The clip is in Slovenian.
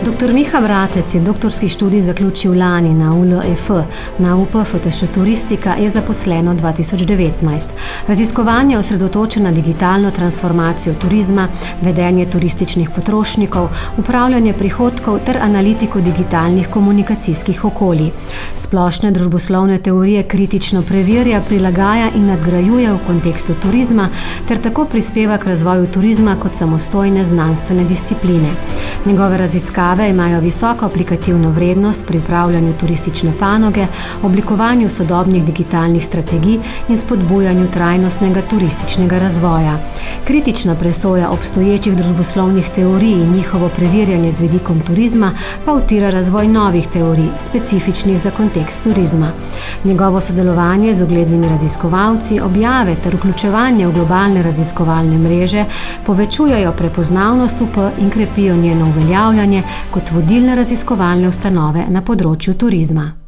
Dr. Miha Bratec je doktorski študij zaključil lani na ULEF, na UPFTŠ Turistika je zaposleno 2019. Raziskovanje je osredotočeno na digitalno transformacijo turizma, vedenje turističnih potrošnikov, upravljanje prihodkov ter analitiko digitalnih komunikacijskih okolij. Splošne družboslovne teorije kritično preverja, prilagaja in nadgrajuje v kontekstu turizma ter tako prispeva k razvoju turizma kot samostojne znanstvene discipline. Njegove raziskave imajo visoko aplikativno vrednost pri upravljanju turistične panoge, oblikovanju sodobnih digitalnih strategij in spodbujanju trajnostnega turističnega razvoja. Kritična presoja obstoječih družboslovnih teorij in njihovo preverjanje z vidikom turizma pa utira razvoj novih teorij, specifičnih za kontekst turizma. Njegovo sodelovanje z uglednimi raziskovalci, objave ter vključevanje v globalne raziskovalne mreže povečujejo prepoznavnost UP in krepijo njeno uveljavljanje kot vodilne raziskovalne ustanove na področju turizma.